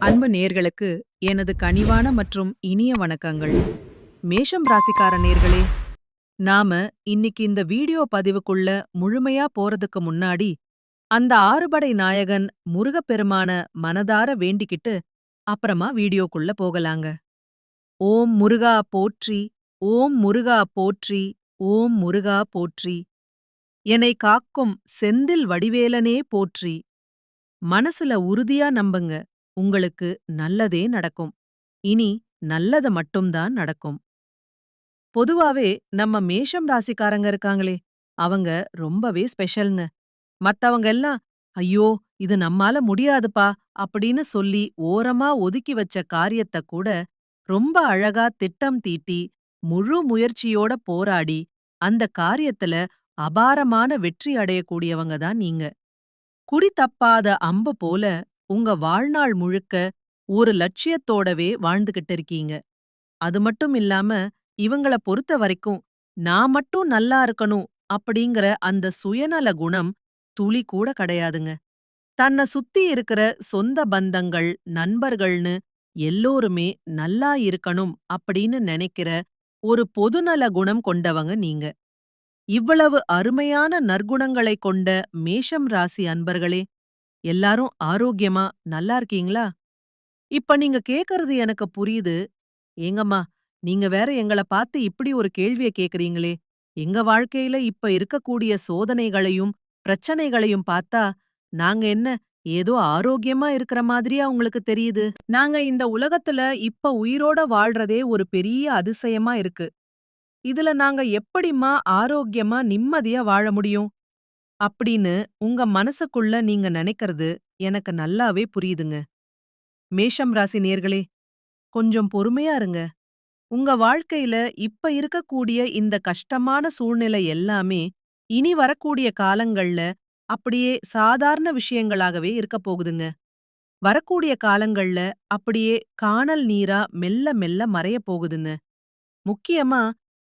அன்பு நேர்களுக்கு எனது கனிவான மற்றும் இனிய வணக்கங்கள். மேஷம் ராசிக்கார நேர்களே, நாம இன்னிக்கு இந்த வீடியோ பதிவுக்குள்ள முழுமையா போறதுக்கு முன்னாடி அந்த ஆறுபடை நாயகன் முருகப்பெருமான மனதார வேண்டிக்கிட்டு அப்புறமா வீடியோக்குள்ள போகலாங்க. ஓம் முருகா போற்றி, ஓம் முருகா போற்றி, ஓம் முருகா போற்றி. என்னை காக்கும் செந்தில் வடிவேலனே போற்றி. மனசுல உறுதியா நம்புங்க, உங்களுக்கு நல்லதே நடக்கும். இனி நல்லது மட்டும்தான் நடக்கும். பொதுவாவே நம்ம மேஷம் ராசிக்காரங்க இருக்காங்களே, அவங்க ரொம்பவே ஸ்பெஷல்ங்க. மத்தவங்க எல்லாம் ஐயோ இது நம்மால முடியாதுப்பா அப்படின்னு சொல்லி ஓரமா ஒதுக்கி வச்ச காரியத்த கூட ரொம்ப அழகா திட்டம் தீட்டி முழு முயற்சியோட போராடி அந்த காரியத்துல அபாரமான வெற்றி அடையக்கூடியவங்க தான் நீங்க. குறி தப்பாத அம்பு போல உங்க வாழ்நாள் முழுக்க ஒரு லட்சியத்தோடவே வாழ்ந்துகிட்டு இருக்கீங்க. அது மட்டும் இல்லாம இவங்கள பொறுத்த வரைக்கும் நான் மட்டும் நல்லா இருக்கணும் அப்படிங்கிற அந்த சுயநல குணம் துளி கூட கிடையாதுங்க. தன்னை சுத்தி இருக்கிற சொந்த பந்தங்கள், நண்பர்கள்னு எல்லோருமே நல்லா இருக்கணும் அப்படின்னு நினைக்கிற ஒரு பொதுநல குணம் கொண்டவங்க நீங்க. இவ்வளவு அருமையான நற்குணங்களைக் கொண்ட மேஷம் ராசி அன்பர்களே, எல்லாரும் ஆரோக்கியமா நல்லா இருக்கீங்களா? இப்ப நீங்க கேக்குறது எனக்கு புரியுது. ஏங்கம்மா, நீங்க வேற எங்கள பார்த்து இப்படி ஒரு கேள்விய கேக்குறீங்களே. எங்க வாழ்க்கையில இப்ப இருக்கக்கூடிய சோதனைகளையும், பிரச்சனைகளையும் பார்த்தா, நாங்க என்ன ஏதோ ஆரோக்கியமா இருக்கிற மாதிரியா உங்களுக்கு தெரியுது? நாங்க இந்த உலகத்துல இப்ப உயிரோட வாழ்றதே ஒரு பெரிய அதிசயமா இருக்கு. இதுல நாங்க எப்படிம்மா ஆரோக்கியமா, நிம்மதியா வாழ முடியும்? அப்படின்னு உங்க மனசுக்குள்ள நீங்க நினைக்கிறது எனக்கு நல்லாவே புரியுதுங்க. மேஷம் ராசி நேர்களே, கொஞ்சம் பொறுமையா இருங்க. உங்க வாழ்க்கையில இப்ப இருக்கக்கூடிய இந்த கஷ்டமான சூழ்நிலை எல்லாமே இனி வரக்கூடிய காலங்கள்ல அப்படியே சாதாரண விஷயங்களாகவே இருக்க போகுதுங்க. வரக்கூடிய காலங்கள்ல அப்படியே கானல் நீரா மெல்ல மெல்ல மறையப் போகுதுங்க. முக்கியமா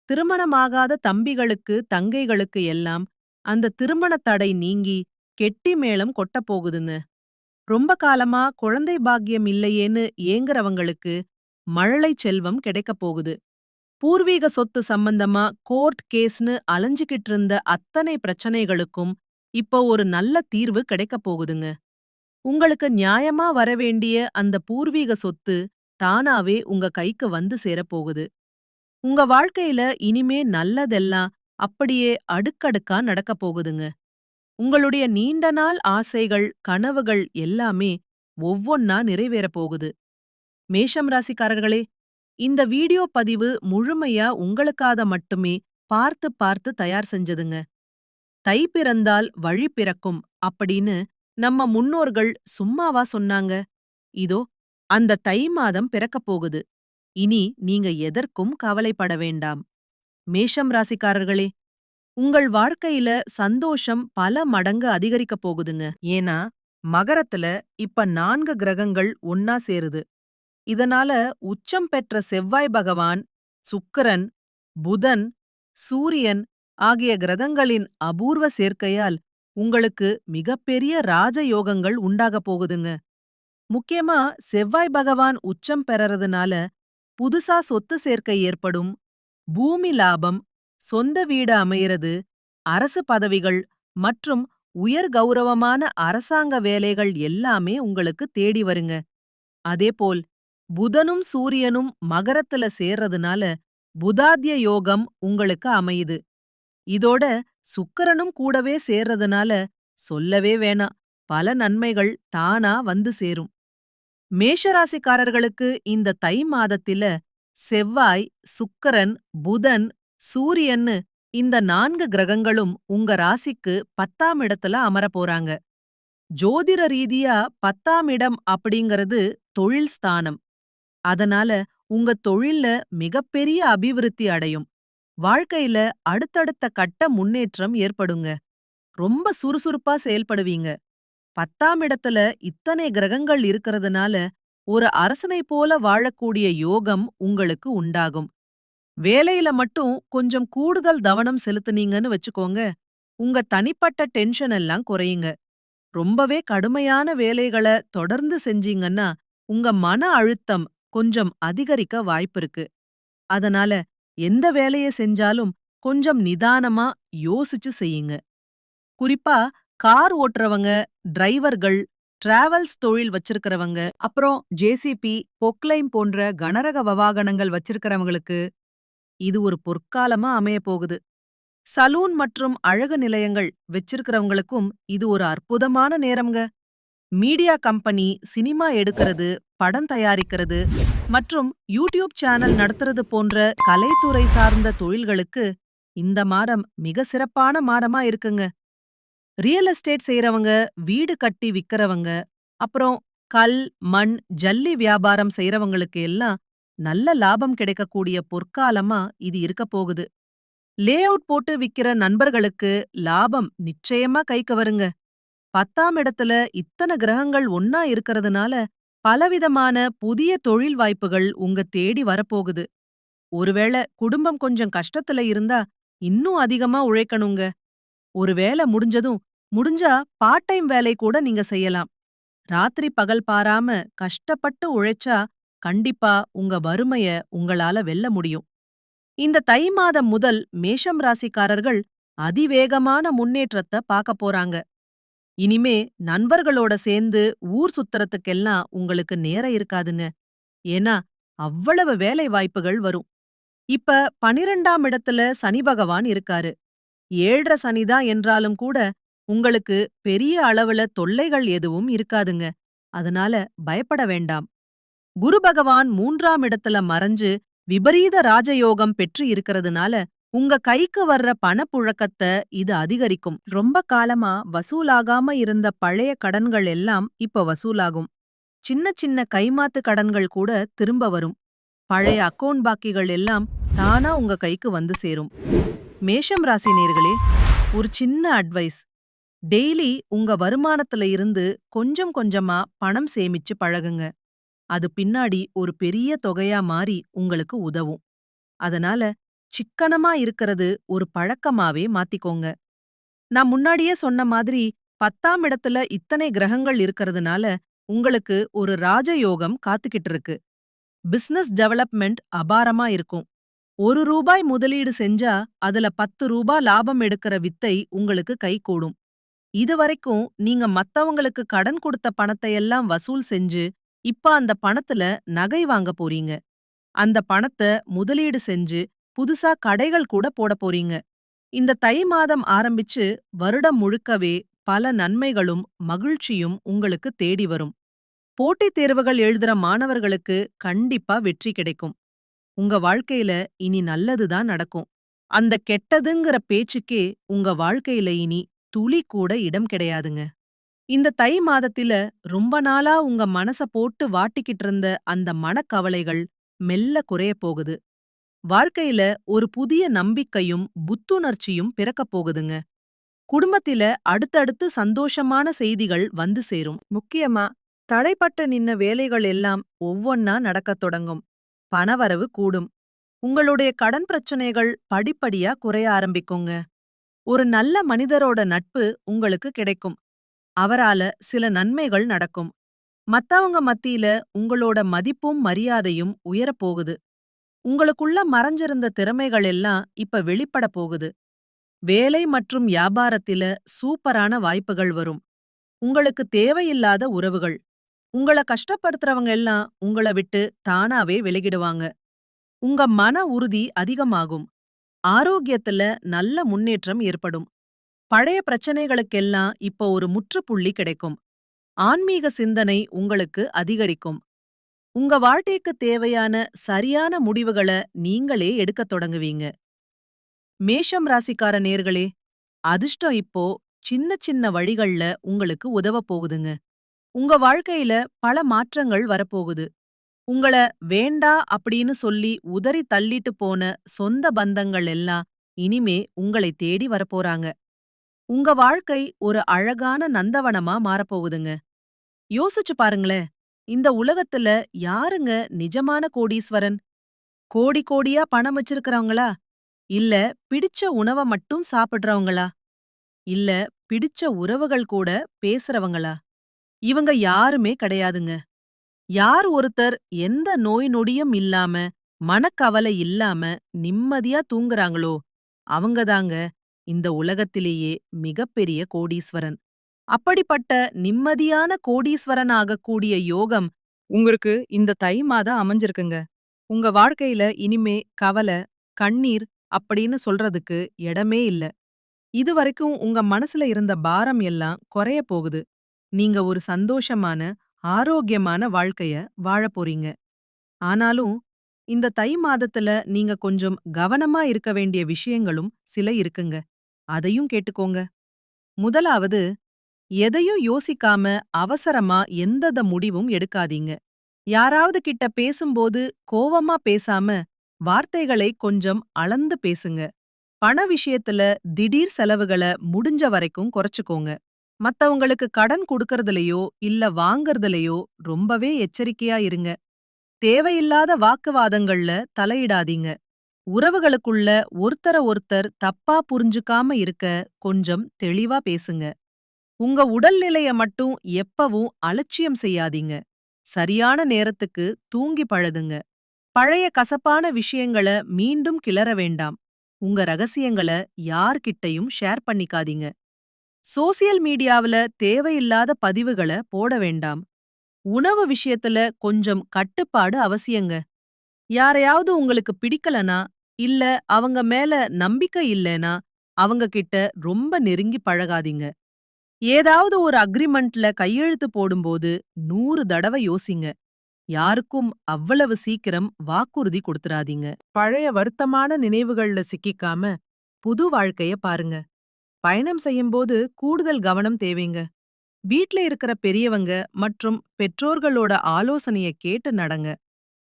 திருமணமாகாத தம்பிகளுக்கு, தங்கைகளுக்கு எல்லாம் அந்த திருமண தடை நீங்கி கெட்டி மேளம் கொட்டப் போகுதுங்க. ரொம்ப காலமா குழந்தை பாக்கியம் இல்லையேன்னு ஏங்குறவங்களுக்கு மழலை செல்வம் கிடைக்கப் போகுது. பூர்வீக சொத்து சம்பந்தமா கோர்ட் கேஸ்னு அலைஞ்சுகிட்டு இருந்த அத்தனை பிரச்சனைகளுக்கும் இப்போ ஒரு நல்ல தீர்வு கிடைக்கப் போகுதுங்க. உங்களுக்கு நியாயமா வரவேண்டிய அந்த பூர்வீக சொத்து தானாவே உங்க கைக்கு வந்து சேரப்போகுது. உங்க வாழ்க்கையில இனிமே நல்லதெல்லாம் அப்படியே அடுக்கடுக்கா நடக்கப் போகுதுங்க. உங்களுடைய நீண்ட நாள் ஆசைகள், கனவுகள் எல்லாமே ஒவ்வொன்னா நிறைவேறப் போகுது. மேஷம் ராசிக்காரர்களே, இந்த வீடியோ பதிவு முழுமையா உங்களுக்காக மட்டுமே பார்த்து பார்த்து தயார் செஞ்சதுங்க. தை பிறந்தால் வழி பிறக்கும் அப்படின்னு நம்ம முன்னோர்கள் சும்மாவா சொன்னாங்க? இதோ அந்த தை மாதம் பிறக்கப் போகுது. இனி நீங்க எதற்கும் கவலைப்பட வேண்டாம். மேஷம் ராசிக்காரர்களே, உங்கள் வாழ்க்கையில சந்தோஷம் பல மடங்கு அதிகரிக்கப் போகுதுங்க. ஏன்னா மகரத்துல இப்ப 4 கிரகங்கள் ஒன்னா சேருது. இதனால உச்சம் பெற்ற செவ்வாய் பகவான், சுக்கிரன், புதன், சூரியன் ஆகிய கிரகங்களின் அபூர்வ சேர்க்கையால் உங்களுக்கு மிகப்பெரிய ராஜயோகங்கள் உண்டாகப் போகுதுங்க. முக்கியமா செவ்வாய் பகவான் உச்சம் பெறறதுனால புதுசா சொத்து சேர்க்கை ஏற்படும், பூமி லாபம், சொந்த வீடு அமையறது, அரசு பதவிகள் மற்றும் உயர் கௌரவமான அரசாங்க வேலைகள் எல்லாமே உங்களுக்கு தேடி வருங்க. அதேபோல் புதனும் சூரியனும் மகரத்துல சேர்றதுனால புதாத்ய யோகம் உங்களுக்கு அமையுது. இதோட சுக்கிரனும் கூடவே சேர்றதுனால சொல்லவே வேணாம், பல நன்மைகள் தானா வந்து சேரும். மேஷராசிக்காரர்களுக்கு இந்த தை மாதத்தில செவ்வாய், சுக்கிரன், புதன், சூரியன்னு இந்த 4 கிரகங்களும் உங்க ராசிக்கு 10ஆம் இடத்துல அமரப் போறாங்க. ஜோதிட ரீதியா 10ஆம் இடம் அப்படிங்கறது தொழில் ஸ்தானம். அதனால உங்க தொழில்ல மிகப்பெரிய அபிவிருத்தி அடையும். வாழ்க்கையில அடுத்தடுத்த கட்ட முன்னேற்றம் ஏற்படுங்க. ரொம்ப சுறுசுறுப்பா செயல்படுவீங்க. 10ஆம் இடத்துல இத்தனை கிரகங்கள் இருக்கிறதுனால ஒரு அரசனை போல வாழக்கூடிய யோகம் உங்களுக்கு உண்டாகும். வேலையில மட்டும் கொஞ்சம் கூடுதல் கவனம் செலுத்துனீங்கன்னு வச்சுக்கோங்க, உங்க தனிப்பட்ட டென்ஷன் எல்லாம் குறையுங்க. ரொம்பவே கடுமையான வேலைகள தொடர்ந்து செஞ்சீங்கன்னா உங்க மன அழுத்தம் கொஞ்சம் அதிகரிக்க வாய்ப்பிருக்கு. அதனால எந்த வேலைய செஞ்சாலும் கொஞ்சம் நிதானமா யோசிச்சு செய்யுங்க. குறிப்பா கார் ஓட்டுறவங்க, டிரைவர்கள், டிராவல்ஸ் தொழில் வச்சிருக்கிறவங்க, அப்புறம் ஜேசிபி, பொக்லைன் போன்ற கனரக வாகனங்கள் வச்சிருக்கிறவங்களுக்கு இது ஒரு பொற்காலமா அமையப் போகுது. சலூன் மற்றும் அழகு நிலையங்கள் வச்சிருக்கிறவங்களுக்கும் இது ஒரு அற்புதமான நேரம்ங்க. மீடியா கம்பெனி, சினிமா எடுக்கிறது, படம் தயாரிக்கிறது மற்றும் யூடியூப் சேனல் நடத்துறது போன்ற கலைத்துறை சார்ந்த தொழில்களுக்கு இந்த மாதம் மிக சிறப்பான மாதமா இருக்குங்க. ரியல் எஸ்டேட் செய்றவங்க, வீடு கட்டி விக்கிறவங்க, அப்புறம் கல், மண், ஜல்லி வியாபாரம் செய்றவங்களுக்கு எல்லாம் நல்ல லாபம் கிடைக்கக்கூடிய பொற்காலமா இது இருக்கப் போகுது. லே அவுட் போட்டு விக்கிற நண்பர்களுக்கு லாபம் நிச்சயமா கைக்கு வருங்க. 10ஆம் இடத்துல இத்தன கிரகங்கள் ஒன்னா இருக்கறதுனால பலவிதமான புதிய தொழில் வாய்ப்புகள் உங்க தேடி வரப்போகுது. ஒருவேளை குடும்பம் கொஞ்சம் கஷ்டத்துல இருந்தா இன்னும் அதிகமா உழைக்கணுங்க. ஒரு வேலை முடிஞ்சதும் முடிஞ்சா பார்ட் டைம் வேலை கூட நீங்க செய்யலாம். ராத்திரி பகல் பாராம கஷ்டப்பட்டு உழைச்சா கண்டிப்பா உங்க வறுமைய உங்களால வெல்ல முடியும். இந்த தை மாதம் முதல் மேஷம் ராசிக்காரர்கள் அதிவேகமான முன்னேற்றத்த பார்க்க போறாங்க. இனிமே நண்பர்களோட சேர்ந்து ஊர் சுத்துறதுக்கெல்லாம் உங்களுக்கு நேரம் இருக்காதுங்க. ஏன்னா அவ்வளவு வேலை வாய்ப்புகள் வரும். இப்ப 12ஆம் இடத்துல சனி பகவான் இருக்காரு. 7 சனிதான் என்றாலும் கூட உங்களுக்கு பெரிய அளவுல தொல்லைகள் எதுவும் இருக்காதுங்க. அதனால பயப்பட வேண்டாம். குரு பகவான் 3ஆம் இடத்துல மறைஞ்சு விபரீத ராஜயோகம் பெற்று இருக்கிறதுனால உங்க கைக்கு வர்ற பணப்புழக்கத்த இது அதிகரிக்கும். ரொம்ப காலமா வசூலாகாம இருந்த பழைய கடன்கள் எல்லாம் இப்ப வசூலாகும். சின்ன சின்ன கைமாத்து கடன்கள் கூட திரும்ப வரும். பழைய அக்கவுண்ட் பாக்கிகள் எல்லாம் தானா உங்க கைக்கு வந்து சேரும். மேஷம் ராசி நேர்களே, ஒரு சின்ன அட்வைஸ். டெய்லி உங்க வருமானத்துல இருந்து கொஞ்சம் கொஞ்சமா பணம் சேமிச்சு பழகுங்க. அது பின்னாடி ஒரு பெரிய தொகையா மாறி உங்களுக்கு உதவும். அதனால சிக்கனமா இருக்கிறது ஒரு பழக்கமாவே மாத்திக்கோங்க. நான் முன்னாடியே சொன்ன மாதிரி 10ஆம் இடத்துல இத்தனை கிரகங்கள் இருக்கிறதுனால உங்களுக்கு ஒரு ராஜயோகம் காத்துக்கிட்டு இருக்கு. பிசினஸ் டெவலப்மெண்ட் அபாரமா இருக்கும். ரூபாய் முதலீடு செஞ்சா அதுல ரூபாய் லாபம் எடுக்கிற வித்தை உங்களுக்கு கைகூடும். இதுவரைக்கும் நீங்க மத்தவங்களுக்கு கடன் கொடுத்த பணத்தையெல்லாம் வசூல் செஞ்சு இப்ப அந்த பணத்துல நகை வாங்க போறீங்க. அந்த பணத்த முதலீடு செஞ்சு புதுசா கடைகள் கூட போட போறீங்க. இந்த தை மாதம் ஆரம்பிச்சு வருடம் முழுக்கவே பல நன்மைகளும் மகிழ்ச்சியும் உங்களுக்கு தேடி வரும். போட்டித் தேர்வுகள் எழுதுற மாணவர்களுக்கு கண்டிப்பா வெற்றி கிடைக்கும். உங்க வாழ்க்கையில இனி நல்லதுதான் நடக்கும். அந்த கெட்டதுங்கிற பேச்சுக்கே உங்க வாழ்க்கையில இனி துளி கூட இடம் கிடையாதுங்க. இந்த தை மாதத்தில ரொம்ப நாளா உங்க மனச போட்டு வாட்டிக்கிட்டு இருந்த அந்த மனக்கவலைகள் மெல்ல குறையப் போகுது. வாழ்க்கையில ஒரு புதிய நம்பிக்கையும் புத்துணர்ச்சியும் பிறக்கப் போகுதுங்க. குடும்பத்தில அடுத்தடுத்து சந்தோஷமான செய்திகள் வந்து சேரும். முக்கியமா தடைப்பட்டு நின்ன வேலைகள் எல்லாம் ஒவ்வொன்னா நடக்கத் தொடங்கும். பணவரவு கூடும். உங்களுடைய கடன் பிரச்சனைகள் படிப்படியா குறைய ஆரம்பிக்குங்க. ஒரு நல்ல மனிதரோட நட்பு உங்களுக்கு கிடைக்கும். அவரால சில நன்மைகள் நடக்கும். மத்தவங்க மத்தியில உங்களோட மதிப்பும் மரியாதையும் உயரப் போகுது. உங்களுக்குள்ள மறைஞ்சிருந்த திறமைகள் எல்லாம் இப்ப வெளிப்பட போகுது. வேலை மற்றும் வியாபாரத்தில சூப்பரான வாய்ப்புகள் வரும். உங்களுக்கு தேவையில்லாத உறவுகள், உங்கள கஷ்டப்படுத்துறவங்க எல்லாம் உங்கள விட்டு தானாவே விலகிடுவாங்க. உங்க மன உறுதி அதிகமாகும். ஆரோக்கியத்துல நல்ல முன்னேற்றம் ஏற்படும். பழைய பிரச்சனைகளுக்கெல்லாம் இப்போ ஒரு முற்றுப்புள்ளி கிடைக்கும். ஆன்மீக சிந்தனை உங்களுக்கு அதிகரிக்கும். உங்க வாழ்க்கைக்கு தேவையான சரியான முடிவுகள நீங்களே எடுக்கத் தொடங்குவீங்க. மேஷம் ராசிக்கார நேர்களே, அதிர்ஷ்டம் இப்போ சின்ன சின்ன வழிகள்ல உங்களுக்கு உதவப் போகுதுங்க. உங்க வாழ்க்கையில பல மாற்றங்கள் வரப்போகுது. உங்கள வேண்டா அப்படின்னு சொல்லி உதறி தள்ளிட்டு போன சொந்த பந்தங்கள் எல்லாம் இனிமே உங்களை தேடி வரப்போறாங்க. உங்க வாழ்க்கை ஒரு அழகான நந்தவனமா மாறப்போகுதுங்க. யோசிச்சு பாருங்களேன், இந்த உலகத்துல யாருங்க நிஜமான கோடீஸ்வரன்? கோடி கோடியா பணம் வச்சிருக்கறவங்களா? இல்ல பிடிச்ச உணவ மட்டும் சாப்பிடுறவங்களா? இல்ல பிடிச்ச உறவுகள் கூட பேசுறவங்களா? இவங்க யாருமே கிடையாதுங்க. யார் ஒருத்தர் எந்த நோய் நொடியும் இல்லாம, மனக்கவலை இல்லாம நிம்மதியா தூங்குறாங்களோ, அவங்க தாங்க இந்த உலகத்திலேயே மிகப்பெரிய கோடீஸ்வரன். அப்படிப்பட்ட நிம்மதியான கோடீஸ்வரன் ஆகக்கூடிய யோகம் உங்களுக்கு இந்த தை மாதம் அமைஞ்சிருக்குங்க. உங்க வாழ்க்கையில இனிமே கவலை, கண்ணீர் அப்படின்னு சொல்றதுக்கு இடமே இல்ல. இதுவரைக்கும் உங்க மனசுல இருந்த பாரம் எல்லாம் குறைய போகுது. நீங்க ஒரு சந்தோஷமான, ஆரோக்கியமான வாழ்க்கைய வாழப் போறீங்க. ஆனாலும், இந்த தை மாதத்துல நீங்க கொஞ்சம் கவனமா இருக்க வேண்டிய விஷயங்களும் சில இருக்குங்க. அதையும் கேட்டுக்கோங்க. முதலாவது, எதையும் யோசிக்காம அவசரமா எந்தத முடிவும் எடுக்காதீங்க. யாராவது கிட்ட பேசும்போது கோவமா பேசாம, வார்த்தைகளை கொஞ்சம் அளந்து பேசுங்க. பண விஷயத்துல திடீர் செலவுகள முடிஞ்ச வரைக்கும் குறைச்சுக்கோங்க. மத்தவங்களுக்கு கடன் குடுக்கறதுலயோ இல்ல வாங்கறதுலயோ ரொம்பவே எச்சரிக்கையா இருங்க. தேவையில்லாத வாக்குவாதங்கள்ல தலையிடாதீங்க. உறவுகளுக்குள்ள ஒருத்தர ஒருத்தர் தப்பா புரிஞ்சுக்காம இருக்க கொஞ்சம் தெளிவா பேசுங்க. உங்க உடல்நிலைய மட்டும் எப்பவும் அலட்சியம் செய்யாதீங்க. சரியான நேரத்துக்கு தூங்கி பழகுங்க. பழைய கசப்பான விஷயங்கள மீண்டும் கிளற வேண்டாம். உங்க ரகசியங்கள யார்கிட்டயும் ஷேர் பண்ணிக்காதீங்க. சோசியல் மீடியாவுல தேவையில்லாத பதிவுகள போட வேண்டாம். உணவு விஷயத்துல கொஞ்சம் கட்டுப்பாடு அவசியங்க. யாரையாவது உங்களுக்கு பிடிக்கலனா, இல்ல அவங்க மேல நம்பிக்கை இல்லைனா, அவங்க கிட்ட ரொம்ப நெருங்கி பழகாதீங்க. ஏதாவது ஒரு அக்ரிமெண்ட்ல கையெழுத்து போடும்போது 100 தடவ யோசிங்க. யாருக்கும் அவ்வளவு சீக்கிரம் வாக்குறுதி கொடுத்துறாதீங்க. பழைய வருத்தமான நினைவுகள்ல சிக்கிக்காம, புது வாழ்க்கைய பாருங்க. பயணம் செய்யும்போது கூடுதல் கவனம் தேவைங்க. வீட்ல இருக்கிற பெரியவங்க மற்றும் பெற்றோர்களோட ஆலோசனைய கேட்டு நடங்க.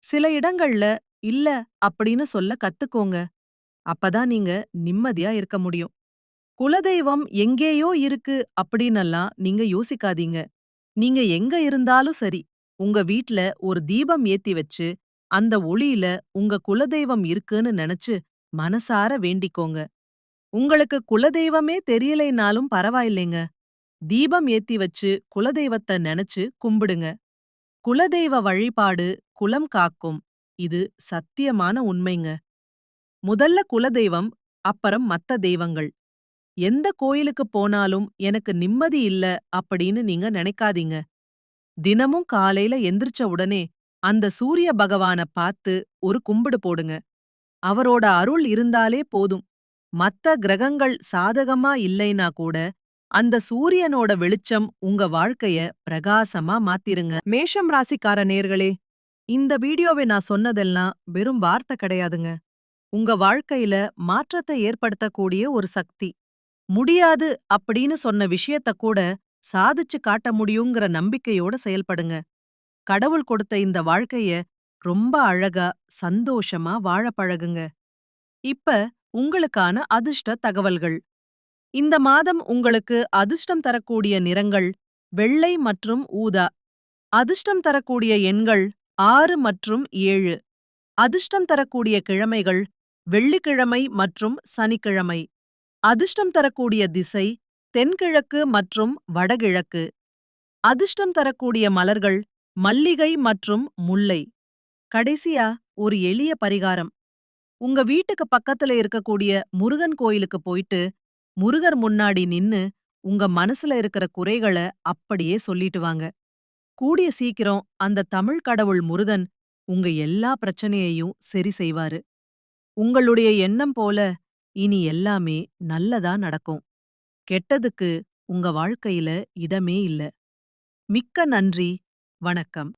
சில இடங்கள்ல இல்ல அப்படின்னு சொல்ல கத்துக்கோங்க. அப்பதான் நீங்க நிம்மதியா இருக்க முடியும். குலதெய்வம் எங்கேயோ இருக்கு அப்படின்னெல்லாம் நீங்க யோசிக்காதீங்க. நீங்க எங்க இருந்தாலும் சரி, உங்க வீட்ல ஒரு தீபம் ஏத்தி வச்சு, அந்த ஒளியில உங்க குலதெய்வம் இருக்குன்னு நெனச்சு மனசார வேண்டிக்கோங்க. உங்களுக்கு குலதெய்வமே தெரியலைனாலும் பரவாயில்லைங்க. தீபம் ஏத்தி வச்சு குலதெய்வத்த நெனச்சு கும்பிடுங்க. குலதெய்வ வழிபாடு குலம் காக்கும். இது சத்தியமான உண்மைங்க. முதல்ல குலதெய்வம், அப்புறம் மத்த தெய்வங்கள். எந்த கோயிலுக்கு போனாலும் எனக்கு நிம்மதி இல்ல அப்படின்னு நீங்க நினைக்காதீங்க. தினமும் காலையில எந்திரிச்ச உடனே அந்த சூரிய பகவான பார்த்து ஒரு கும்பிடு போடுங்க. அவரோட அருள் இருந்தாலே போதும். மத்த கிரகங்கள் சாதகமா இல்லைனா கூட அந்த சூரியனோட வெளிச்சம் உங்க வாழ்க்கைய பிரகாசமா மாத்திருங்க. மேஷம் ராசிக்கார நேர்களே, இந்த வீடியோவை நான் சொன்னதெல்லாம் வெறும் வார்த்தை கிடையாதுங்க. உங்க வாழ்க்கையில மாற்றத்தை ஏற்படுத்தக்கூடிய ஒரு சக்தி. முடியாது அப்படின்னு சொன்ன விஷயத்த கூட சாதிச்சு காட்ட முடியுங்கிற நம்பிக்கையோட செயல்படுங்க. கடவுள் கொடுத்த இந்த வாழ்க்கைய ரொம்ப அழகா, சந்தோஷமா வாழ பழகுங்க. இப்ப உங்களுக்கான அதிர்ஷ்ட தகவல்கள். இந்த மாதம் உங்களுக்கு அதிர்ஷ்டம் தரக்கூடிய நிறங்கள் வெள்ளை மற்றும் ஊதா. அதிர்ஷ்டம் தரக்கூடிய எண்கள் 6 மற்றும் 7. அதிர்ஷ்டம் தரக்கூடிய கிழமைகள் வெள்ளிக்கிழமை மற்றும் சனிக்கிழமை. அதிர்ஷ்டம் தரக்கூடிய திசை தென்கிழக்கு மற்றும் வடகிழக்கு. அதிர்ஷ்டம் தரக்கூடிய மலர்கள் மல்லிகை மற்றும் முல்லை. கடைசியா ஒரு எளிய பரிகாரம். உங்க வீட்டுக்கு பக்கத்துல இருக்கக்கூடிய முருகன் கோயிலுக்கு போயிட்டு முருகர் முன்னாடி நின்னு உங்க மனசுல இருக்கிற குறைகள அப்படியே சொல்லிட்டு வாங்க. கூடிய சீக்கிரம் அந்த தமிழ் கடவுள் முருகன் உங்க எல்லா பிரச்சனையையும் சரி செய்வாரு. உங்களுடைய எண்ணம் போல இனி எல்லாமே நல்லதா நடக்கும். கெட்டதுக்கு உங்க வாழ்க்கையில இடமே இல்ல. மிக்க நன்றி. வணக்கம்.